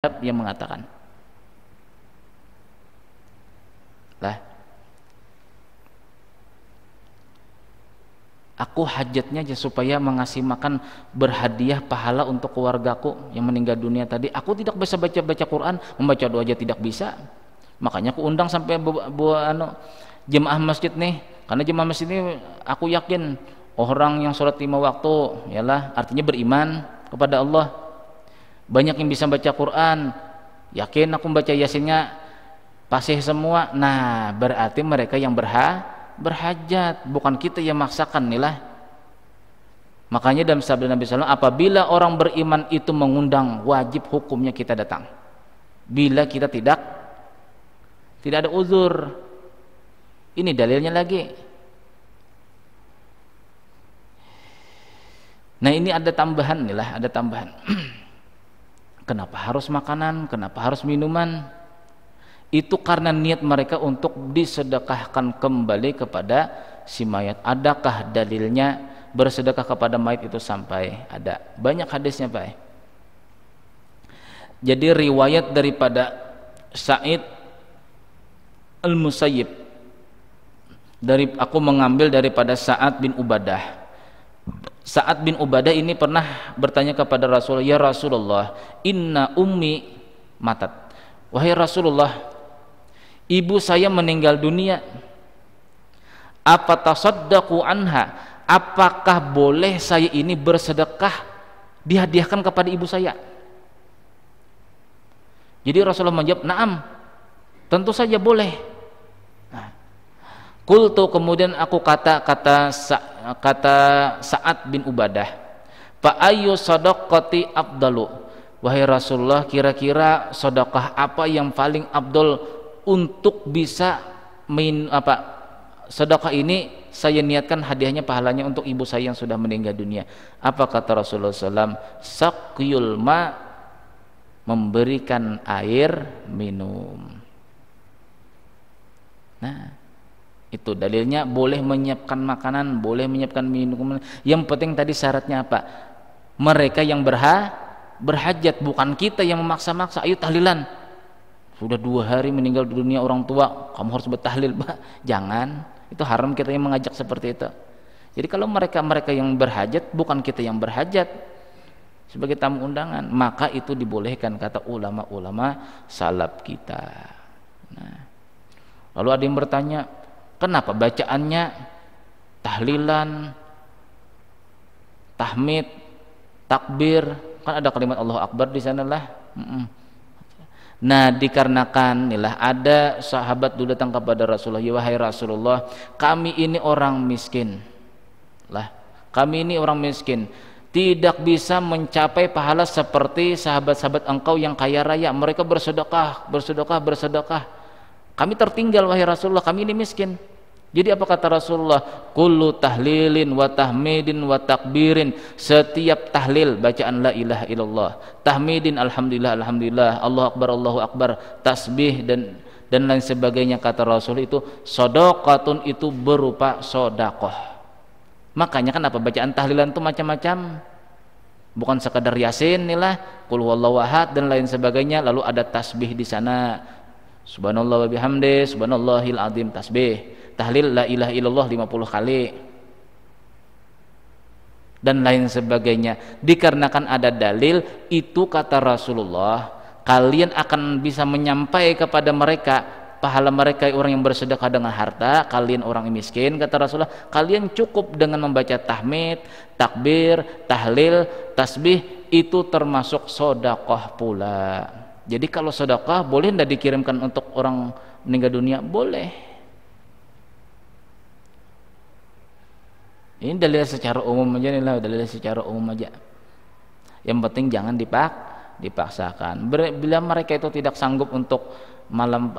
yang mengatakan, lah, aku hajatnya aja supaya mengasih makan berhadiah pahala untuk keluargaku yang meninggal dunia tadi. Aku tidak bisa baca Quran, membaca doa aja tidak bisa. Makanya aku undang sampai jemaah masjid nih, karena jemaah masjid ini aku yakin orang yang sholat 5 waktu, yalah, artinya beriman kepada Allah. Banyak yang bisa baca Quran, yakin aku baca yasinnya fasih semua. Nah, berarti mereka yang berhajat, bukan kita yang maksakan nih. Makanya dalam sabda Nabi SAW, apabila orang beriman itu mengundang, wajib hukumnya kita datang. Bila kita tidak ada uzur. Ini dalilnya lagi. Nah, ini ada tambahan nih, ada tambahan. Kenapa harus makanan? Kenapa harus minuman? Itu karena niat mereka untuk disedekahkan kembali kepada si mayat. Adakah dalilnya bersedekah kepada mayat itu sampai ada? Banyak hadisnya, Pak. Jadi riwayat daripada Sa'id Al-Musayyib, aku mengambil daripada Sa'ad bin Ubadah. Sa'ad bin Ubadah ini pernah bertanya kepada Rasulullah, ya Rasulullah, inna ummi matat. Wahai Rasulullah, ibu saya meninggal dunia. Apa tasaddaqu anha? Apakah boleh saya ini bersedekah dihadiahkan kepada ibu saya? Jadi Rasulullah menjawab, na'am, tentu saja boleh. Qultu, kemudian aku kata Sa'ad bin Ubadah, fa ayyu sadaqati afdalu? Wahai Rasulullah, kira-kira sedekah apa yang paling afdal untuk bisa sedekah ini saya niatkan hadiahnya pahalanya untuk ibu saya yang sudah meninggal dunia. Apa kata Rasulullah SAW? Saqyul ma, memberikan air minum. Nah, itu dalilnya boleh menyiapkan makanan, boleh menyiapkan minuman. Yang penting tadi syaratnya apa? Mereka yang berhajat, bukan kita yang memaksa-maksa. Ayo tahlilan, sudah 2 hari meninggal dunia orang tua, kamu harus bertahlil. Jangan, itu haram kita yang mengajak seperti itu. Jadi kalau mereka yang berhajat, bukan kita yang berhajat sebagai tamu undangan, maka itu dibolehkan, kata ulama-ulama salaf kita. Nah, lalu ada yang bertanya, kenapa bacaannya tahlilan, tahmid, takbir? Kan ada kalimat Allah Akbar di sana lah. Nah, dikarenakan ada sahabat dulu datang kepada Rasulullah, ya wahai Rasulullah, kami ini orang miskin. Kami ini orang miskin, tidak bisa mencapai pahala seperti sahabat-sahabat engkau yang kaya raya. Mereka bersedekah. Kami tertinggal wahai Rasulullah, kami ini miskin. Jadi apa kata Rasulullah? Kullu tahlilin wa tahmidin wa takbirin, setiap tahlil bacaan la ilaha illallah, tahmidin alhamdulillah alhamdulillah, Allahu akbar, tasbih dan lain sebagainya, kata Rasul, itu shadaqatun, itu berupa sedekah. Makanya kenapa bacaan tahlilan itu macam-macam, bukan sekadar yasin qul huwallahu ahad dan lain sebagainya. Lalu ada tasbih di sana, subhanallah wa bihamdi, subhanallahil azim, tasbih. Tahlil la ilaha illallah 50 kali dan lain sebagainya. Dikarenakan ada dalil itu, kata Rasulullah, kalian akan bisa menyampaikan kepada mereka pahala mereka orang yang bersedekah dengan harta. Kalian orang miskin, kata Rasulullah, kalian cukup dengan membaca tahmid, takbir, tahlil, tasbih, itu termasuk sedekah pula. Jadi kalau sedekah boleh tidak dikirimkan untuk orang meninggal dunia? Boleh. Ini dalil secara umum aja dalil secara umum aja. Yang penting jangan dipaksakan. Bila mereka itu tidak sanggup untuk malam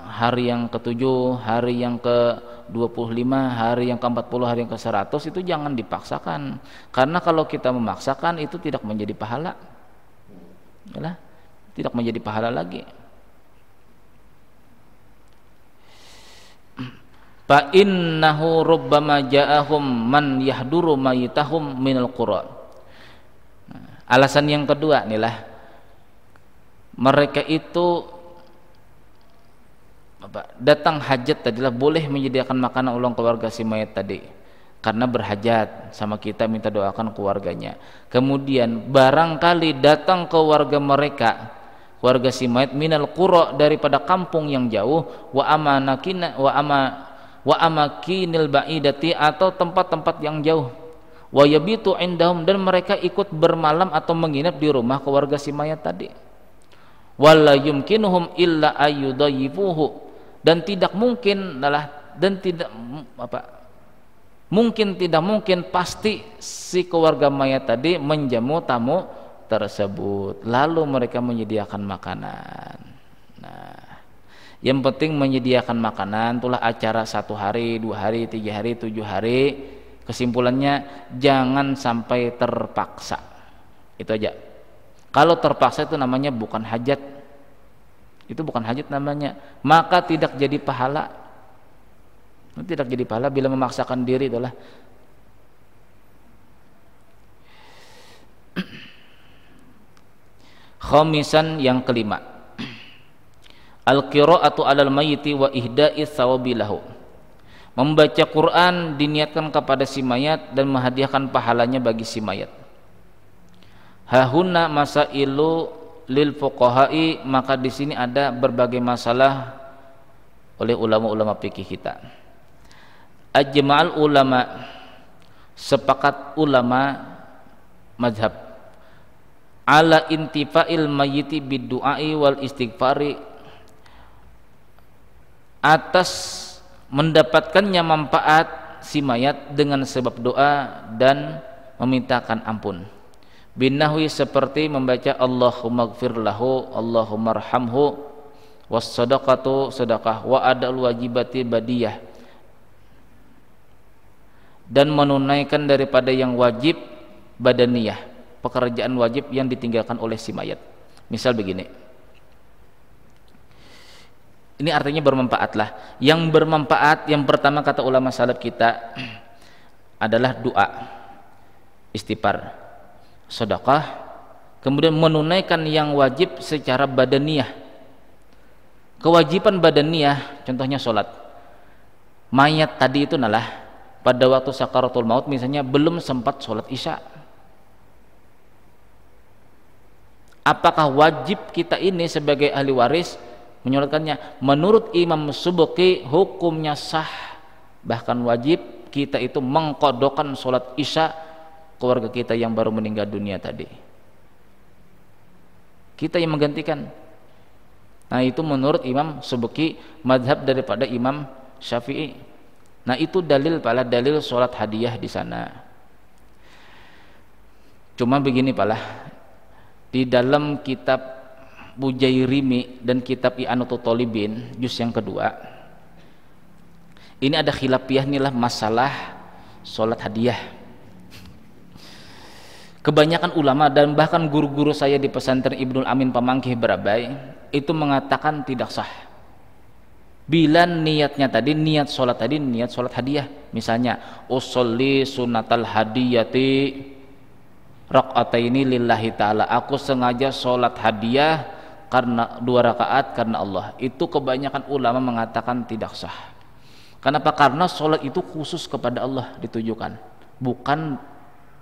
hari yang ke-7, hari yang ke-25, hari yang ke-40, hari yang ke-100, itu jangan dipaksakan. Karena kalau kita memaksakan itu tidak menjadi pahala. Tidak menjadi pahala lagi. Fa innahu rubbama ja'ahum man yahduru mayitahum minal qura. Alasan yang kedua mereka itu datang hajat tadilah boleh menyediakan makanan ulang keluarga si mayat tadi karena berhajat sama kita, minta doakan keluarganya. Kemudian barangkali datang ke warga mereka, keluarga si mayat, minal qura, daripada kampung yang jauh, wa amakinil ba'idati, atau tempat-tempat yang jauh, wa yabitu indahum, dan mereka ikut bermalam atau menginap di rumah keluarga si mayat tadi. Wala yumkinuhum illa ayyudayifuhu, dan tidak mungkin pasti si keluarga mayat tadi menjamu tamu tersebut, lalu mereka menyediakan makanan. Nah, yang penting menyediakan makanan, itulah acara 1 hari, 2 hari, 3 hari, 7 hari. Kesimpulannya jangan sampai terpaksa, itu aja. Kalau terpaksa itu namanya bukan hajat, itu bukan hajat namanya, maka tidak jadi pahala. Tidak jadi pahala bila memaksakan diri, itulah. Khamisan, yang kelima, al-qira'atu 'alal mayyiti wa ihda'i tsawabi lahu. Membaca Quran diniatkan kepada si mayat dan menghadiahkan pahalanya bagi si mayat. Hahuna masailu lil fuqaha'i, maka di sini ada berbagai masalah oleh ulama-ulama fikih kita. Ajma'al ulama, sepakat ulama mazhab, ala intifa'il mayyiti bid-du'ai wal istighfari, atas mendapatkannya manfaat si mayat dengan sebab doa dan memintakan ampun. Binahwi, seperti membaca Allahumma gfir lahu, Allahumma arhamhu, was sadaqatu sedekah, wa adal wajibati badiyah, dan menunaikan daripada yang wajib badaniyah, pekerjaan wajib yang ditinggalkan oleh si mayat. Misal begini, ini artinya bermanfaat lah. Yang bermanfaat yang pertama kata ulama salaf kita adalah doa, istighfar, sedekah, kemudian menunaikan yang wajib secara badaniyah. Kewajiban badaniyah contohnya sholat. Mayat tadi itu nalah pada waktu sakaratul maut misalnya belum sempat sholat isya. Apakah wajib kita ini sebagai ahli waris menyolatkannya? Menurut Imam Subki hukumnya sah, bahkan wajib kita itu mengqadhakan sholat isya keluarga kita yang baru meninggal dunia tadi, kita yang menggantikan. Nah, itu menurut Imam Subki, madhab daripada Imam Syafi'i. Nah, itu dalil sholat hadiah di sana. Cuma begini pala, di dalam kitab Bujairimi dan kitab I'anatul Thalibin juz yang kedua, ini ada khilafiyah inilah masalah sholat hadiah. Kebanyakan ulama dan bahkan guru-guru saya di pesantren Ibnul Amin Pamangkih Barabai itu mengatakan tidak sah bila niatnya tadi, niat sholat tadi, niat sholat hadiah. Misalnya usolli sunatal hadiyati raq'ataini lillahi ta'ala, aku sengaja sholat hadiah karena 2 rakaat karena Allah. Itu kebanyakan ulama mengatakan tidak sah. Kenapa? Karena sholat itu khusus kepada Allah ditujukan, bukan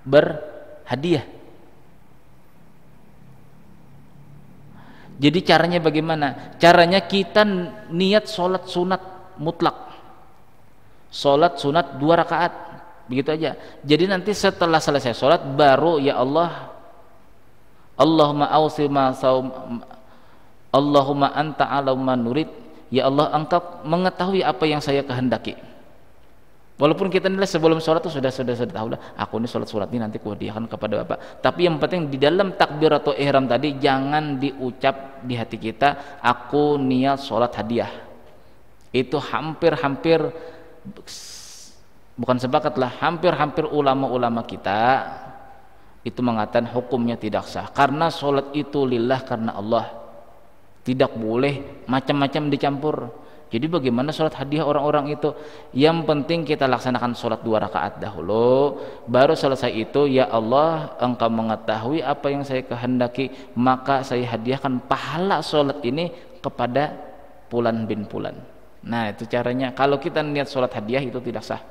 berhadiah. Jadi caranya bagaimana? Caranya kita niat sholat sunat mutlak, sholat sunat 2 rakaat, begitu aja. Jadi nanti setelah selesai sholat baru ya Allah, Allahumma awsi ma saum, Allahumma anta alam ma nurid, ya Allah engkau mengetahui apa yang saya kehendaki. Walaupun kita nilai sebelum sholat itu sudah tahu lah, aku ini sholat surat ini nanti kuhadiahkan kepada Bapak. Tapi yang penting di dalam takbir atau ihram tadi jangan diucap di hati kita, aku niat sholat hadiah. Itu hampir bukan sepakat lah, hampir ulama-ulama kita itu mengatakan hukumnya tidak sah. Karena sholat itu lillah, karena Allah. Tidak boleh macam-macam dicampur. Jadi bagaimana sholat hadiah orang-orang itu? Yang penting kita laksanakan sholat 2 rakaat dahulu, baru selesai itu, ya Allah, Engkau mengetahui apa yang saya kehendaki, maka saya hadiahkan pahala sholat ini kepada Fulan bin Fulan. Nah, itu caranya. Kalau kita niat sholat hadiah itu tidak sah,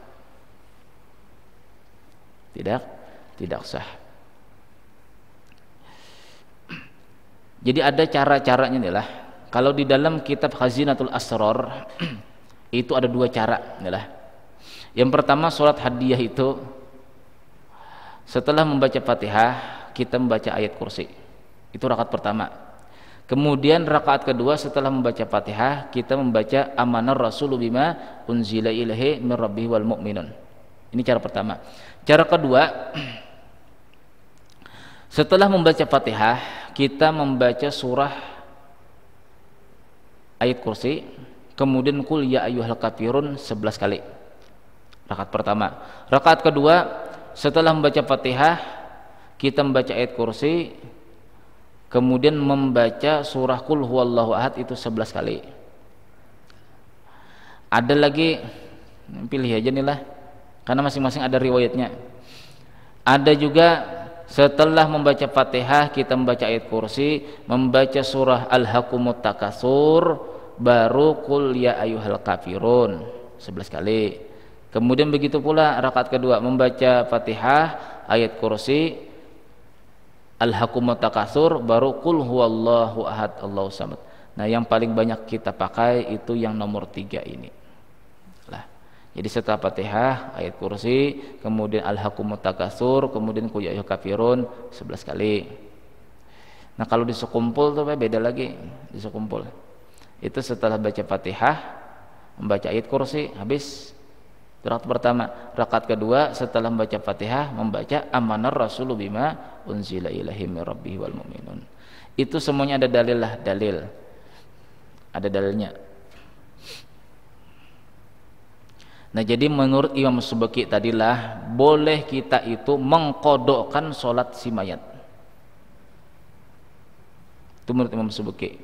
tidak sah. Jadi ada cara-caranya nih lah. Kalau di dalam kitab Khazinatul Asrar itu ada 2 cara nih lah. Yang pertama, sholat hadiah itu setelah membaca Fatihah kita membaca ayat kursi. Itu rakaat pertama. Kemudian rakaat kedua setelah membaca Fatihah kita membaca amanar rasulu bima unzila ilaihi mir rabbihi wal mu'minun. Ini cara pertama. Cara kedua, setelah membaca Fatihah kita membaca surah ayat kursi, kemudian qul ya ayyuhal kafirun 11 kali. Rakaat pertama. Rakaat kedua setelah membaca Fatihah kita membaca ayat kursi, kemudian membaca surah qul huwallahu ahad itu 11 kali. Ada lagi, pilih aja nih lah, karena masing-masing ada riwayatnya. Ada juga setelah membaca Fatihah kita membaca ayat kursi, membaca surah Al-Hakumut Takatsur, baru qul ya ayyuhal kafirun 11 kali. Kemudian begitu pula rakaat kedua membaca Fatihah, ayat kursi, Al-Hakumut Takatsur, baru qul huwallahu ahad Allahus samad. Nah, yang paling banyak kita pakai itu yang nomor 3 ini. Jadi setelah Fatihah, ayat kursi, kemudian Al-Hakumut Takatsur, kemudian qul ya ayyuhal kafirun 11 kali. Nah, kalau di sekumpul tuh beda lagi. Di sekumpul itu setelah baca Fatihah, membaca ayat kursi, habis. Rakaat pertama. Rakaat kedua setelah membaca Fatihah membaca amanar rasulu bima unzila ilaihi mir rabbihi wal mu'minun. Itu semuanya ada dalil lah, dalil. Ada dalilnya. Nah, jadi menurut Imam Subaki tadilah boleh kita itu mengkodokkan sholat si mayat. Itu menurut Imam Subaki.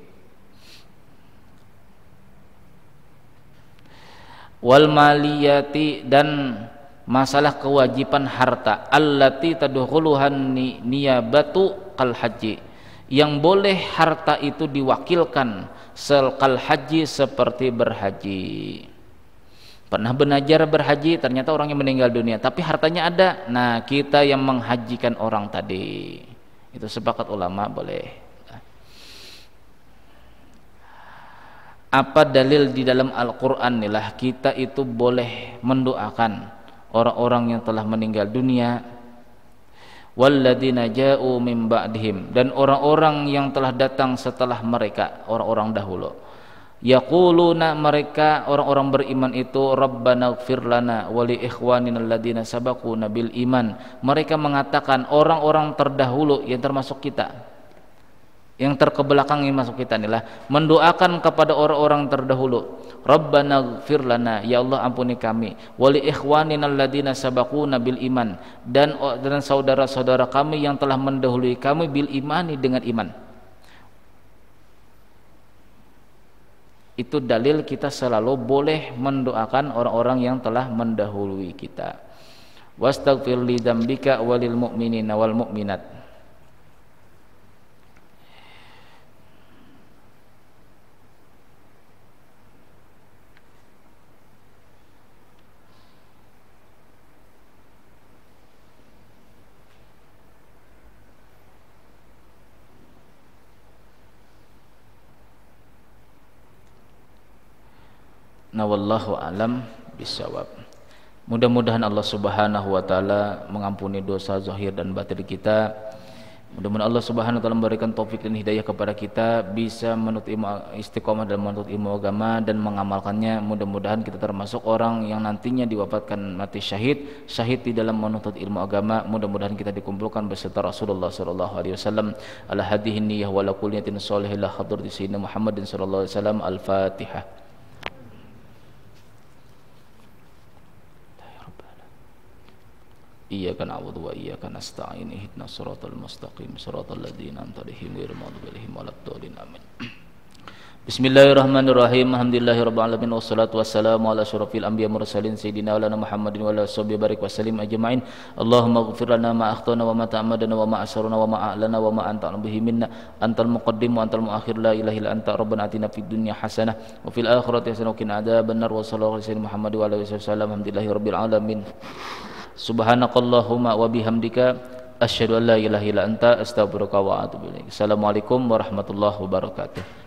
Wal maliyati, dan masalah kewajiban harta, allati tadkhuluhan niyabatu kal haji, yang boleh harta itu diwakilkan kal haji seperti berhaji. Pernah benajar berhaji, ternyata orangnya meninggal dunia tapi hartanya ada. Nah, kita yang menghajikan orang tadi. Itu sepakat ulama boleh. Apa dalil di dalam Al-Qur'an inilah kita itu boleh mendoakan orang-orang yang telah meninggal dunia, walladzina ja'u min ba'dihim, dan orang-orang yang telah datang setelah mereka, orang-orang dahulu. Yaquluna, mereka orang-orang beriman itu, Rabbana ighfir lana wa li ikhwanina alladzina sabaquna bil iman. Mereka mengatakan, orang-orang terdahulu yang termasuk kita, yang terkebelakang yang masuk kita inilah mendoakan kepada orang-orang terdahulu, Rabbana ighfir lana, ya Allah ampuni kami, wa li ikhwanina alladzina sabaquna bil iman, dan saudara-saudara kami yang telah mendahului kami bil imani, dengan iman. Itu dalil kita selalu boleh mendoakan orang-orang yang telah mendahului kita. Wastaghfir li dzambika walil mu'minina wal mu'minat. Nah, wallahu alam bisawab. Mudah-mudahan Allah Subhanahu wa taala mengampuni dosa zahir dan batin kita. Mudah-mudahan Allah Subhanahu wa taala memberikan taufik dan hidayah kepada kita bisa menuntut ilmu istiqomah dan menuntut ilmu agama dan mengamalkannya. Mudah-mudahan kita termasuk orang yang nantinya diwafatkan mati syahid di dalam menuntut ilmu agama. Mudah-mudahan kita dikumpulkan beserta Rasulullah sallallahu alaihi wasallam ala hadhihi niyyah wa la kulli niyatin shalihah la hadrati sayyidina Muhammadin sallallahu alaihi wasallam. Al-Fatihah. Iyyaka na'budu wa iyyaka nasta'in ihdinas siratal mustaqim siratal ladzina an'amta 'alaihim ghairil maghdubi 'alaihim waladdallin amin. Bismillahirrahmanirrahim. Alhamdulillahirabbil alamin wassalatu wassalamu ala asyrofil anbiya mursalin sayyidina wa lana Muhammadin wa ala sahbihi barik wasallim ajmain. Allahumma ighfir lana ma akhtana wa ma ta'ammadna wa ma asrarna wa ma a'lana wa ma anta bihi minna. Antal muqaddim wa antal muakhir, la ilaha illa anta. Rabbana atina fid dunya hasanah wa fil akhirati hasanah wa qina adzabannar. Wa sallallahu alaihi Muhammad wa ala alihi wasallam. Alhamdulillahirabbil alamin. Subhanakallahumma wa bihamdika asyhadu an la ilaha illa anta astaghfiruka wa atubu ilaik. Assalamualaikum warahmatullahi wabarakatuh.